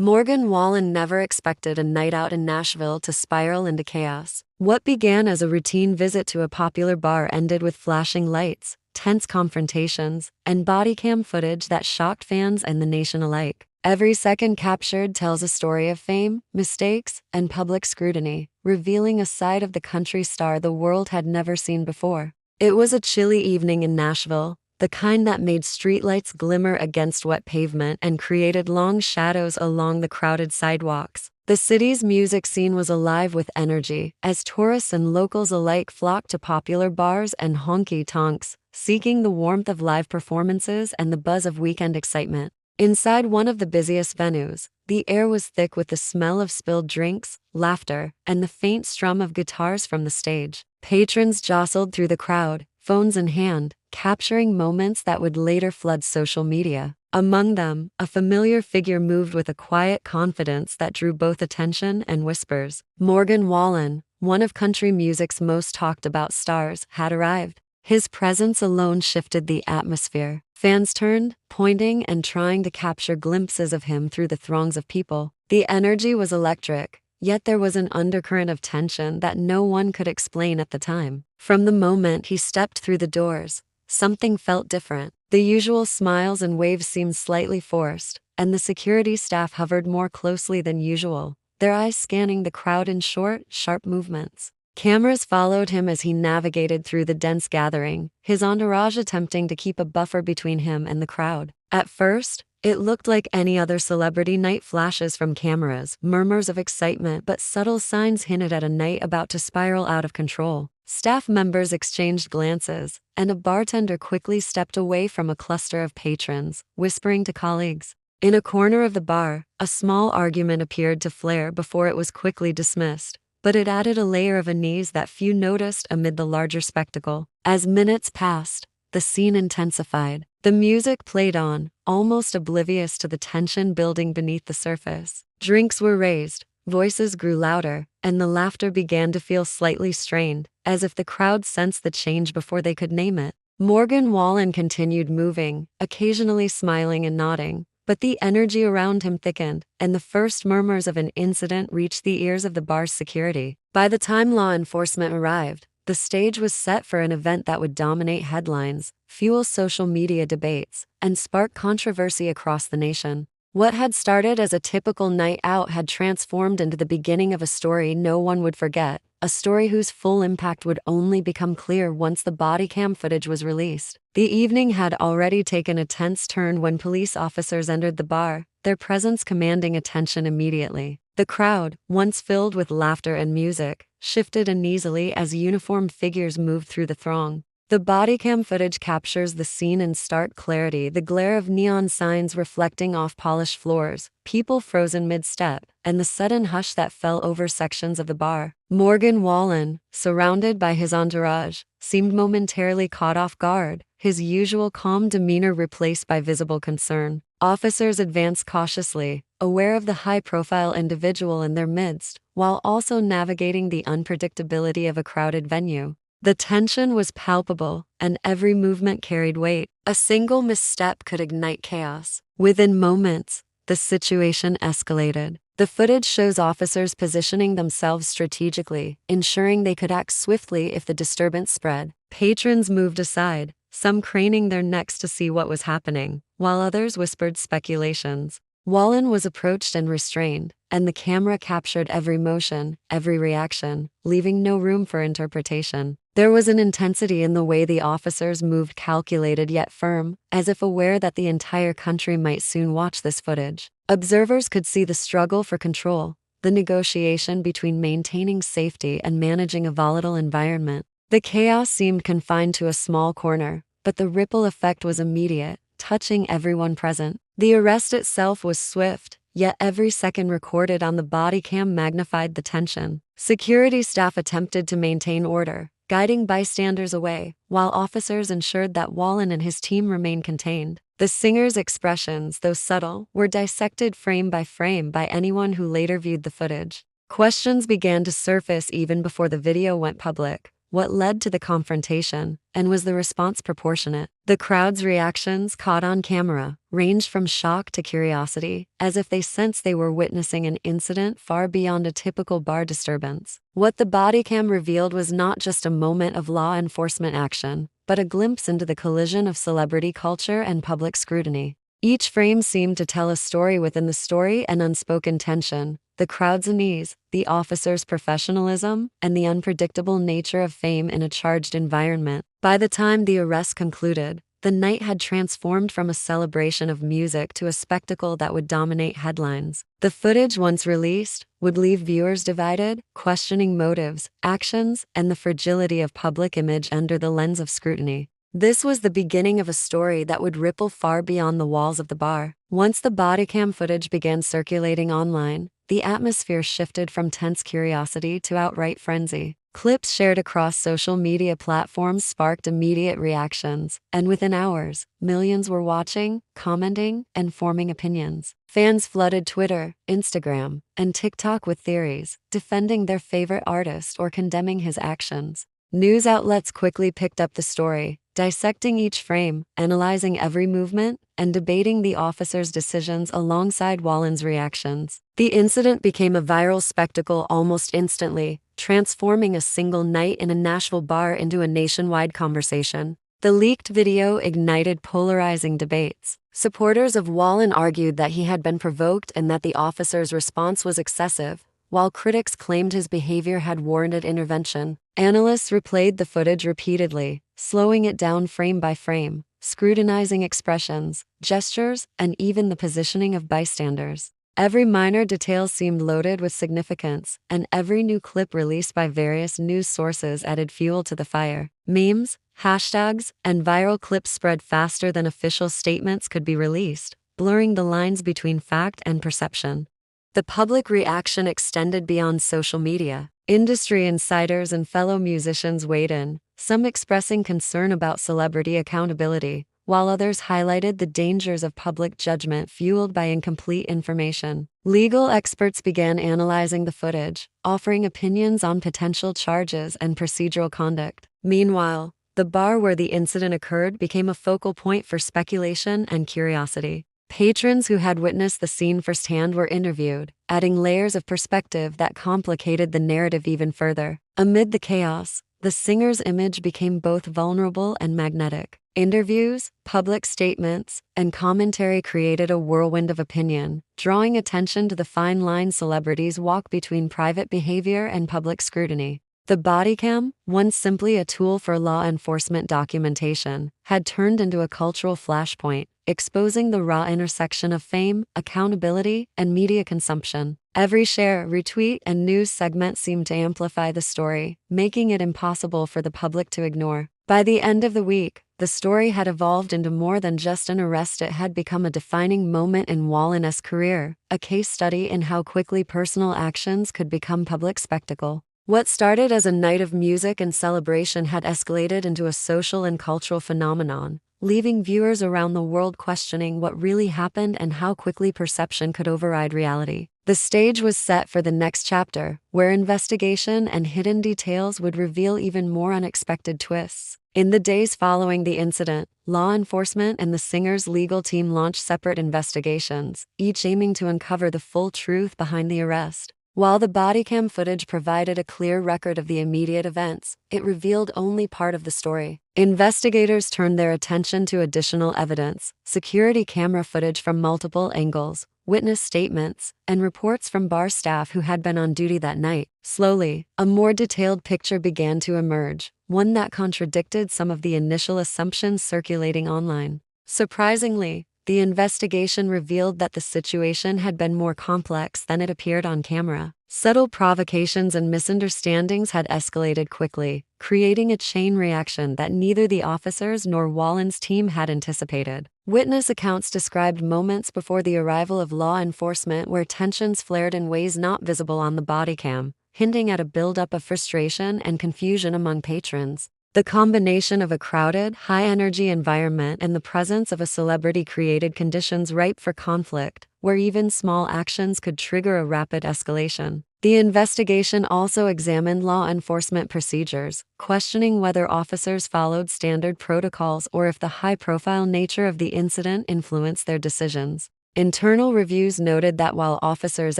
Morgan Wallen never expected a night out in Nashville to spiral into chaos. What began as a routine visit to a popular bar ended with flashing lights, tense confrontations, and bodycam footage that shocked fans and the nation alike. Every second captured tells a story of fame, mistakes, and public scrutiny, revealing a side of the country star the world had never seen before. It was a chilly evening in Nashville, the kind that made streetlights glimmer against wet pavement and created long shadows along the crowded sidewalks. The city's music scene was alive with energy, as tourists and locals alike flocked to popular bars and honky-tonks, seeking the warmth of live performances and the buzz of weekend excitement. Inside one of the busiest venues, the air was thick with the smell of spilled drinks, laughter, and the faint strum of guitars from the stage. Patrons jostled through the crowd, phones in hand, capturing moments that would later flood social media. Among them, a familiar figure moved with a quiet confidence that drew both attention and whispers. Morgan Wallen, one of country music's most talked about stars, had arrived. His presence alone shifted the atmosphere. Fans turned, pointing and trying to capture glimpses of him through the throngs of people. The energy was electric, yet there was an undercurrent of tension that no one could explain at the time. From the moment he stepped through the doors, something felt different. The usual smiles and waves seemed slightly forced, and the security staff hovered more closely than usual, their eyes scanning the crowd in short, sharp movements. Cameras followed him as he navigated through the dense gathering, his entourage attempting to keep a buffer between him and the crowd. At first, it looked like any other celebrity night. Flashes from cameras, murmurs of excitement, but subtle signs hinted at a night about to spiral out of control. Staff members exchanged glances, and a bartender quickly stepped away from a cluster of patrons, whispering to colleagues. In a corner of the bar, a small argument appeared to flare before it was quickly dismissed, but it added a layer of unease that few noticed amid the larger spectacle. As minutes passed, the scene intensified. The music played on, almost oblivious to the tension building beneath the surface. Drinks were raised, voices grew louder, and the laughter began to feel slightly strained, as if the crowd sensed the change before they could name it. Morgan Wallen continued moving, occasionally smiling and nodding, but the energy around him thickened, and the first murmurs of an incident reached the ears of the bar's security. By the time law enforcement arrived, the stage was set for an event that would dominate headlines, fuel social media debates, and spark controversy across the nation. What had started as a typical night out had transformed into the beginning of a story no one would forget, a story whose full impact would only become clear once the bodycam footage was released. The evening had already taken a tense turn when police officers entered the bar, their presence commanding attention immediately. The crowd, once filled with laughter and music, shifted uneasily as uniformed figures moved through the throng. The bodycam footage captures the scene in stark clarity, the glare of neon signs reflecting off polished floors, people frozen mid-step, and the sudden hush that fell over sections of the bar. Morgan Wallen, surrounded by his entourage, seemed momentarily caught off guard, his usual calm demeanor replaced by visible concern. Officers advanced cautiously, aware of the high-profile individual in their midst, while also navigating the unpredictability of a crowded venue. The tension was palpable, and every movement carried weight. A single misstep could ignite chaos. Within moments, the situation escalated. The footage shows officers positioning themselves strategically, ensuring they could act swiftly if the disturbance spread. Patrons moved aside, some craning their necks to see what was happening, while others whispered speculations. Wallen was approached and restrained, and the camera captured every motion, every reaction, leaving no room for interpretation. There was an intensity in the way the officers moved, calculated yet firm, as if aware that the entire country might soon watch this footage. Observers could see the struggle for control, the negotiation between maintaining safety and managing a volatile environment. The chaos seemed confined to a small corner, but the ripple effect was immediate, touching everyone present. The arrest itself was swift, yet every second recorded on the bodycam magnified the tension. Security staff attempted to maintain order, guiding bystanders away, while officers ensured that Wallen and his team remained contained. The singer's expressions, though subtle, were dissected frame by anyone who later viewed the footage. Questions began to surface even before the video went public. what led to the confrontation, and was the response proportionate? The crowd's reactions, caught on camera, ranged from shock to curiosity, as if they sensed they were witnessing an incident far beyond a typical bar disturbance. What the body cam revealed was not just a moment of law enforcement action, but a glimpse into the collision of celebrity culture and public scrutiny. Each frame seemed to tell a story within the story, an unspoken tension, the crowd's unease, the officer's professionalism, and the unpredictable nature of fame in a charged environment. By the time the arrest concluded, the night had transformed from a celebration of music to a spectacle that would dominate headlines. The footage, once released, would leave viewers divided, questioning motives, actions, and the fragility of public image under the lens of scrutiny. This was the beginning of a story that would ripple far beyond the walls of the bar. Once the bodycam footage began circulating online, the atmosphere shifted from tense curiosity to outright frenzy. Clips shared across social media platforms sparked immediate reactions, and within hours, millions were watching, commenting, and forming opinions. Fans flooded Twitter, Instagram, and TikTok with theories, defending their favorite artist or condemning his actions. News outlets quickly picked up the story, dissecting each frame, analyzing every movement, and debating the officer's decisions alongside Wallen's reactions. The incident became a viral spectacle almost instantly, transforming a single night in a Nashville bar into a nationwide conversation. The leaked video ignited polarizing debates. Supporters of Wallen argued that he had been provoked and that the officer's response was excessive, while critics claimed his behavior had warranted intervention. Analysts replayed the footage repeatedly, slowing it down frame by frame, scrutinizing expressions, gestures, and even the positioning of bystanders. Every minor detail seemed loaded with significance, and every new clip released by various news sources added fuel to the fire. Memes, hashtags, and viral clips spread faster than official statements could be released, blurring the lines between fact and perception. The public reaction extended beyond social media. Industry insiders and fellow musicians weighed in, some expressing concern about celebrity accountability, while others highlighted the dangers of public judgment fueled by incomplete information. Legal experts began analyzing the footage, offering opinions on potential charges and procedural conduct. Meanwhile, the bar where the incident occurred became a focal point for speculation and curiosity. Patrons who had witnessed the scene firsthand were interviewed, adding layers of perspective that complicated the narrative even further. Amid the chaos, the singer's image became both vulnerable and magnetic. Interviews, public statements, and commentary created a whirlwind of opinion, drawing attention to the fine line celebrities walk between private behavior and public scrutiny. The bodycam, once simply a tool for law enforcement documentation, had turned into a cultural flashpoint, exposing the raw intersection of fame, accountability, and media consumption. Every share, retweet, and news segment seemed to amplify the story, making it impossible for the public to ignore. By the end of the week, the story had evolved into more than just an arrest. It had become a defining moment in Wallen's career, a case study in how quickly personal actions could become public spectacle. What started as a night of music and celebration had escalated into a social and cultural phenomenon, leaving viewers around the world questioning what really happened and how quickly perception could override reality. The stage was set for the next chapter, where investigation and hidden details would reveal even more unexpected twists. In the days following the incident, law enforcement and the singer's legal team launched separate investigations, each aiming to uncover the full truth behind the arrest. While the bodycam footage provided a clear record of the immediate events, it revealed only part of the story. Investigators turned their attention to additional evidence, security camera footage from multiple angles, witness statements, and reports from bar staff who had been on duty that night. Slowly, a more detailed picture began to emerge, one that contradicted some of the initial assumptions circulating online. Surprisingly, the investigation revealed that the situation had been more complex than it appeared on camera. Subtle provocations and misunderstandings had escalated quickly, creating a chain reaction that neither the officers nor Wallen's team had anticipated. Witness accounts described moments before the arrival of law enforcement where tensions flared in ways not visible on the bodycam, hinting at a buildup of frustration and confusion among patrons. The combination of a crowded, high-energy environment and the presence of a celebrity created conditions ripe for conflict, where even small actions could trigger a rapid escalation. The investigation also examined law enforcement procedures, questioning whether officers followed standard protocols or if the high-profile nature of the incident influenced their decisions. Internal reviews noted that while officers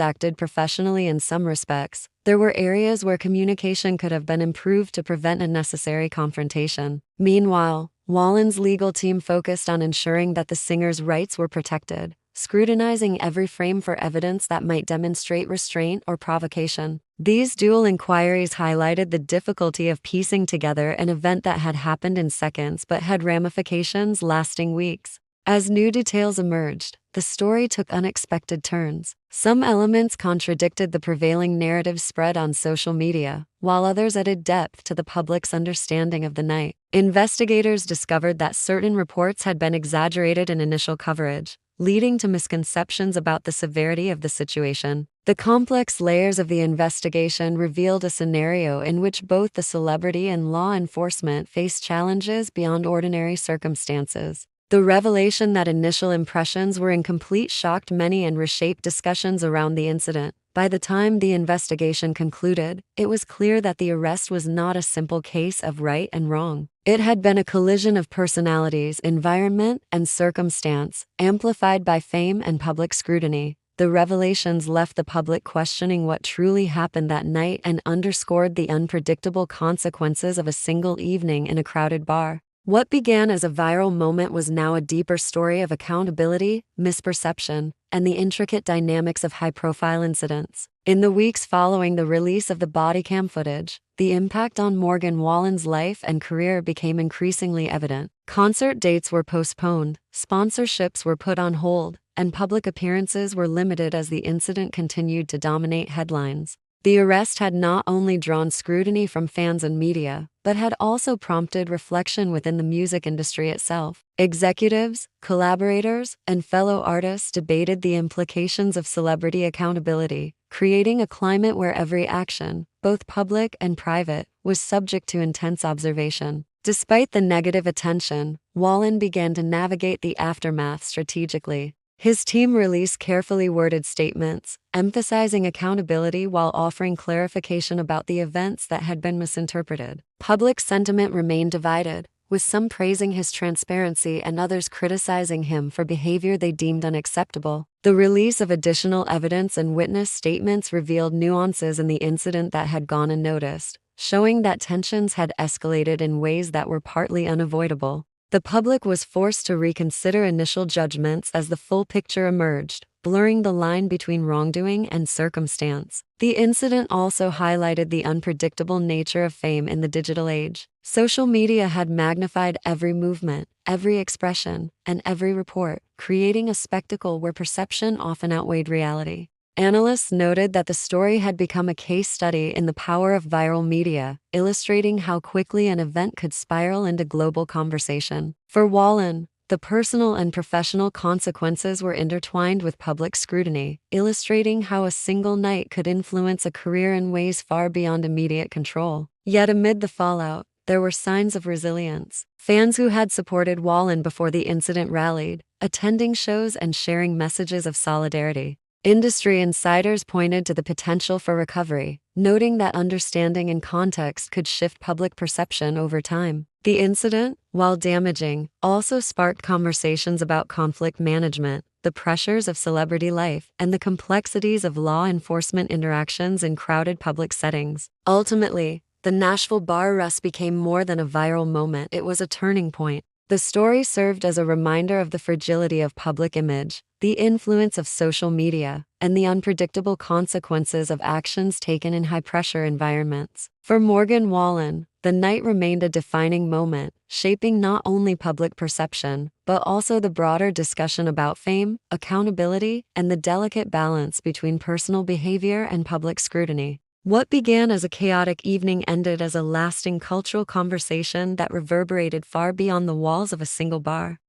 acted professionally in some respects, there were areas where communication could have been improved to prevent unnecessary confrontation. Meanwhile, Wallen's legal team focused on ensuring that the singer's rights were protected, scrutinizing every frame for evidence that might demonstrate restraint or provocation. These dual inquiries highlighted the difficulty of piecing together an event that had happened in seconds but had ramifications lasting weeks. As new details emerged, the story took unexpected turns. Some elements contradicted the prevailing narrative spread on social media, while others added depth to the public's understanding of the night. Investigators discovered that certain reports had been exaggerated in initial coverage, leading to misconceptions about the severity of the situation. The complex layers of the investigation revealed a scenario in which both the celebrity and law enforcement faced challenges beyond ordinary circumstances. The revelation that initial impressions were incomplete shocked many and reshaped discussions around the incident. By the time the investigation concluded, it was clear that the arrest was not a simple case of right and wrong. It had been a collision of personalities, environment, and circumstance, amplified by fame and public scrutiny. The revelations left the public questioning what truly happened that night and underscored the unpredictable consequences of a single evening in a crowded bar. What began as a viral moment was now a deeper story of accountability, misperception, and the intricate dynamics of high-profile incidents. In the weeks following the release of the Bodycam footage, the impact on Morgan Wallen's life and career became increasingly evident. Concert dates were postponed, sponsorships were put on hold, and public appearances were limited as the incident continued to dominate headlines. The arrest had not only drawn scrutiny from fans and media, but had also prompted reflection within the music industry itself. Executives, collaborators, and fellow artists debated the implications of celebrity accountability, creating a climate where every action, both public and private, was subject to intense observation. Despite the negative attention, Wallen began to navigate the aftermath strategically. His team released carefully worded statements, emphasizing accountability while offering clarification about the events that had been misinterpreted. Public sentiment remained divided, with some praising his transparency and others criticizing him for behavior they deemed unacceptable. The release of additional evidence and witness statements revealed nuances in the incident that had gone unnoticed, showing that tensions had escalated in ways that were partly unavoidable. The public was forced to reconsider initial judgments as the full picture emerged, blurring the line between wrongdoing and circumstance. The incident also highlighted the unpredictable nature of fame in the digital age. Social media had magnified every movement, every expression, and every report, creating a spectacle where perception often outweighed reality. Analysts noted that the story had become a case study in the power of viral media, illustrating how quickly an event could spiral into global conversation. For Wallen, the personal and professional consequences were intertwined with public scrutiny, illustrating how a single night could influence a career in ways far beyond immediate control. Yet amid the fallout, there were signs of resilience. Fans who had supported Wallen before the incident rallied, attending shows and sharing messages of solidarity. Industry insiders pointed to the potential for recovery, noting that understanding and context could shift public perception over time. The incident, while damaging, also sparked conversations about conflict management, the pressures of celebrity life, and the complexities of law enforcement interactions in crowded public settings. Ultimately, the Nashville bar arrest became more than a viral moment, it was a turning point. The story served as a reminder of the fragility of public image, the influence of social media, and the unpredictable consequences of actions taken in high-pressure environments. For Morgan Wallen, the night remained a defining moment, shaping not only public perception, but also the broader discussion about fame, accountability, and the delicate balance between personal behavior and public scrutiny. What began as a chaotic evening ended as a lasting cultural conversation that reverberated far beyond the walls of a single bar.